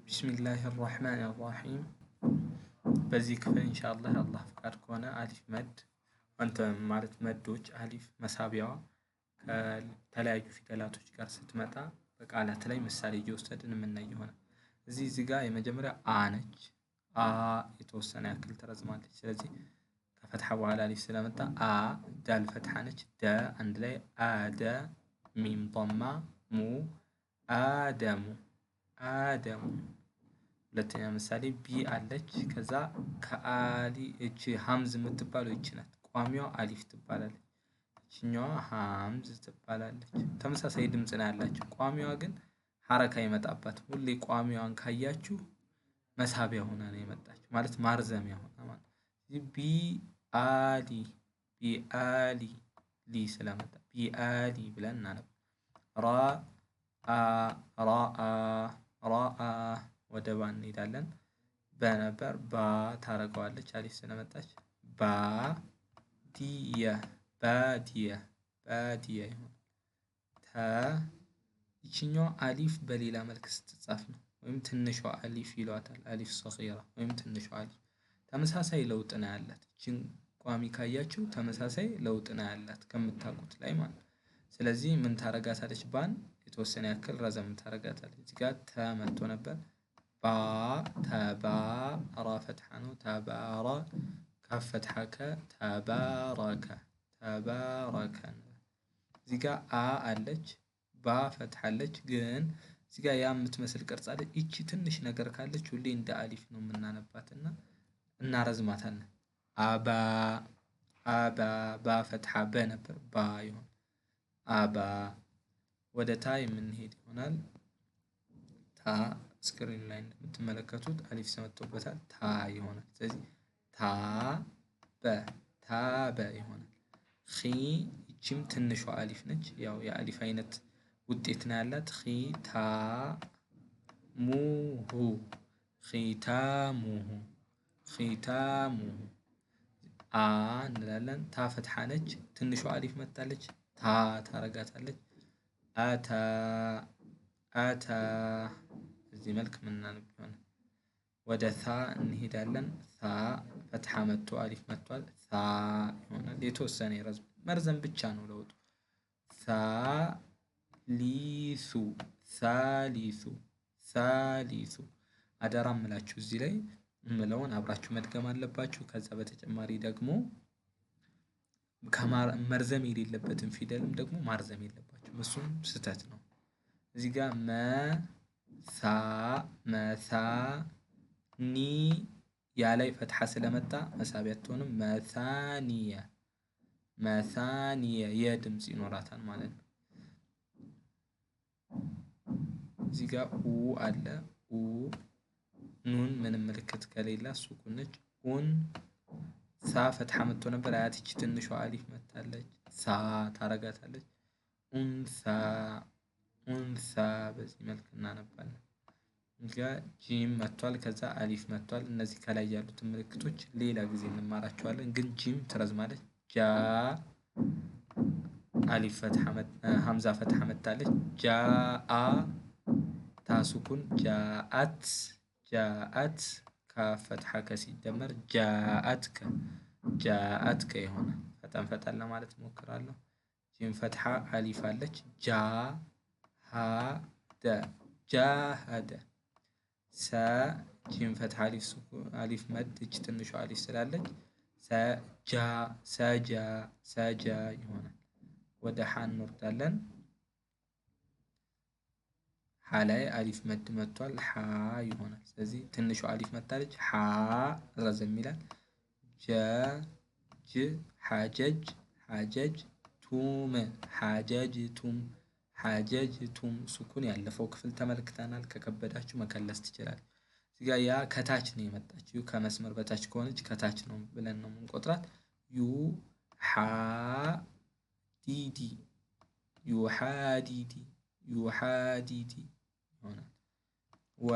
بسم الله الرحمن الرحيم. በዚህ ክፍል ኢንሻአላህ አላህ ፍቃድ ከሆነ አሊፍ መድ አንተ ማለት መዶች አሊፍ መሳቢያዋ ከተለያዩ ፊደላቶች ጋር ስትመጣ በቃላት ላይ ምሳሌ እየወሰድን የምናይ ይሆናል። እዚህ ጋር የመጀመሪያ አ ነች። አ የተወሰነ ያክል ትረዝማለች። ስለዚህ ከፈትሐ በኋላ አሊፍ ስለመጣ አ ዳል ፈትሐ ነች። ደ አንድ ላይ አደ ሚም ضማ ሙ አደሙ አደሙ። ሁለተኛ ምሳሌ ቢ አለች። ከዛ ከአሊ እቺ ሀምዝ የምትባለው እቺ ናት። ቋሚዋ አሊፍ ትባላለች። እቺኛዋ ሀምዝ ትባላለች። ተመሳሳይ ድምጽ ነው ያላቸው። ቋሚዋ ግን ሐረካ ይመጣባት። ሁሌ ቋሚዋን ካያችሁ መሳቢያ ሆና ነው የመጣችው ማለት ማርዘሚያ ሆና ማለት ቢ አሊ ቢ አሊ ሊ ስለመጣ ቢ አሊ ብለን እናነብ። ራ አ ራ አ ራ አ ወደ ባ እንሄዳለን። በነበር ባ ታረገዋለች አሊፍ ስለመጣች ባ ዲየ ባዲየ ባዲየ ይሆናል። ተ ይችኛዋ አሊፍ በሌላ መልክ ስትጻፍ ነው ወይም ትንሿ አሊፍ ይሏታል። አሊፍ ሰጊራ ወይም ትንሿ አሊፍ ተመሳሳይ ለውጥ ነው ያላት። እቺን ቋሚ ካያችሁ ተመሳሳይ ለውጥ ነው ያላት ከምታውቁት ላይ ማለት ነው። ስለዚህ ምን ታረጋታለች? ባን የተወሰነ ያክል ረዘም ታረጋታለች። እዚህ ጋር ተመቶ ነበር ባ ተባ ራ ፈትሐ ነው ተባራ ካፍ ፈትሐ ከ ተባረከ ተባረከ። እዚህ ጋር አ አለች ባ ፈትሐ አለች። ግን እዚህ ጋር ያ የምትመስል ቅርጽ አለች። እቺ ትንሽ ነገር ካለች ሁሌ እንደ አሊፍ ነው የምናነባትና እናረዝማታለን። አባ አባ ባ ፈትሐ በ ነበር ባ ይሆን አባ። ወደ ታ የምንሄድ ይሆናል። ታ ስክሪን ላይ እንደምትመለከቱት አሊፍ ተመቶበታል ታ ይሆናል። ስለዚህ ታ በ ይሆናል። ኺ ይቺም ትንሿ አሊፍ ነች። ያው የአሊፍ አይነት ውጤት ነው ያላት። ኺ ታ ሙሁ ኺታሙሁ ኺታሙሁ። አ እንላለን። ታ ፈትሐ ነች። ትንሿ አሊፍ መጣለች። ታ ታረጋታለች። አታ አታ በዚህ መልክ ምናነብ ይሆናል። ወደ ታ እንሄዳለን። ታ ፈትሐ መጥቶ አሊፍ መጥቷል። ታ ይሆናል። የተወሰነ ይረዝም መርዘም ብቻ ነው ለውጡ። ሳሊሱ ሳሊሱ ሳሊሱ። አደራ እምላችሁ እዚህ ላይ እምለውን አብራችሁ መድገም አለባችሁ። ከዛ በተጨማሪ ደግሞ መርዘም የሌለበትን ፊደልም ደግሞ ማርዘም የለባችሁም። እሱም ስህተት ነው። እዚህ ጋር መሳ መሳ ኒ ያ ላይ ፈትሐ ስለመጣ መሳቢያ አትሆንም። መሳኒየ መሳኒየ የድምጽ ይኖራታል ማለት ነው። እዚህ ጋር ኡ አለ ኡ ኑን ምንም ምልክት ከሌላ ሱኩን ነች። ኡን ሳ ፈትሐ መጥቶ ነበር። አያት ይቺ ትንሿ አሊፍ መታለች። ሳ ታረጋታለች። ኡንሳ ኡንሳ በዚህ መልክ እናነባለን። ጂም መጥቷል። ከዛ አሊፍ መጥቷል። እነዚህ ከላይ ያሉትን ምልክቶች ሌላ ጊዜ እንማራቸዋለን። ግን ጂም ትረዝማለች። ጃ አሊፍ ፈትሐ ሀምዛ ፈትሐ መታለች። ጃአ ታሱኩን ጃአት ጃአት ከፈትሐ ከሲደመር ጃአትከ ጃአትከ ይሆናል። ፈጠን ፈጠን ለማለት እሞክራለሁ። ጂም ፈትሐ አሊፍ አለች። ጃ ሀ ደ ጃሃደ። ሰ ጂም ፈትሐ አሊፍ መድ እች ትንሿ አሊፍ ስላለች ሰጃ ሰጃ ሰጃ ይሆናል። ወደ ሐ እንወርዳለን። ሐ ላይ አሊፍ መድ መጥቷል። ሐ ይሆናል። ስለዚህ ትንሿ አሊፍ መጣለች። ሐ ረዘም ይላል። ጀ ጅ ሐጀጅ ሐጀጅ ቱም ሐጀጅ ቱም ሐጀጅ ቱም። ሱኩን ያለፈው ክፍል ተመልክተናል። ከከበዳችሁ መከለስ ትችላል። እዚህ ጋር ያ ከታች ነው የመጣችው። ከመስመር በታች ከሆነች ከታች ነው ብለን ነው የምንቆጥራት። ዩ ሐ ዲዲ ዩ ሐዲዲ ዩ ሐዲዲ ይሆናል። ወ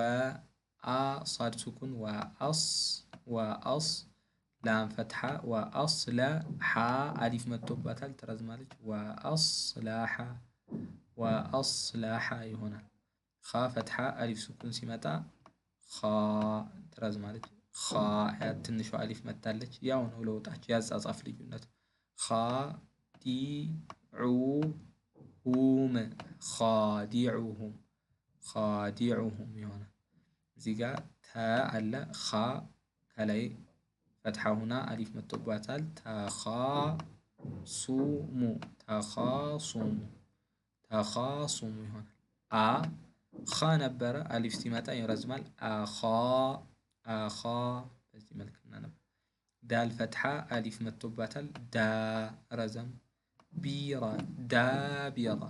አ ሷድ ሱኩን ወአስ ወአስ ላም ፈትሐ ወአስለ ሐ አሊፍ መጥቶባታል ትረዝማለች። ወአስላሐ ወአስላሐ ይሆናል። ኻ ፈትሐ አሊፍ ሱኩን ሲመጣ ኻ ትረዝማለች። ኻ ትንሿ አሊፍ መታለች። ያው ነው ለውጣቸው ያጻጻፍ ልዩነት። ኻ ዲ ዑ ሁም ኻዲዑሁም ኻዲዑሁም ይሆናል። እዚህ ጋር ተ አለ ኻ ከላይ ፈትሐ ሁና አሊፍ መጥቶባታል። ተኻሱሙ ተኻሱሙ ተኻሱሙ ይሆናል። አ ኻ ነበረ አሊፍ ሲመጣ ይረዝማል። አኻ አኻ በዚህ መልክ እናነብ። ዳል ፈትሐ አሊፍ መጥቶባታል። ዳ ረዘም። ቢራ ዳቢራ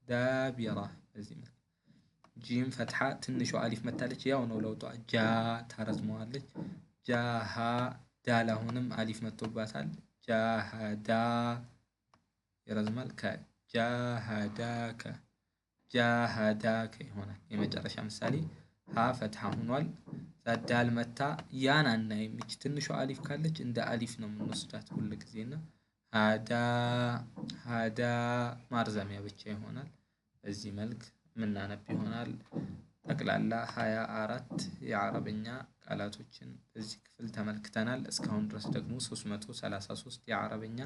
ዳቢራ በዚህ መልክ። ጂም ፈትሐ ትንሿ አሊፍ መታለች። ያው ነው ለውጧ። ጃ ታረዝመዋለች። ጃሃ ዳል አሁንም አሊፍ መጥቶባታል። ጃሃዳ ይረዝማል። ከጃሃዳከ ጃሃዳከ ይሆናል። የመጨረሻ ምሳሌ ሀ ፈትሐ ሆኗል። ዳል መታ ያን አናይም። ይች ትንሿ አሊፍ ካለች እንደ አሊፍ ነው የምንወስዳት ሁል ጊዜና ሀዳ ማርዘሚያ ብቻ ይሆናል። በዚህ መልክ የምናነብ ይሆናል። ጠቅላላ 24 የአረብኛ ቃላቶችን በዚህ ክፍል ተመልክተናል። እስካሁን ድረስ ደግሞ 333 የአረብኛ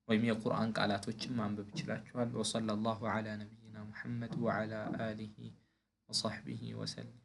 ወይም የቁርአን ቃላቶችን ማንበብ ይችላችኋል። ወሰለላሁ ዐላ ነቢይና ሙሐመድ ወዐላ አሊሂ ወሰሕቢሂ ወሰለም።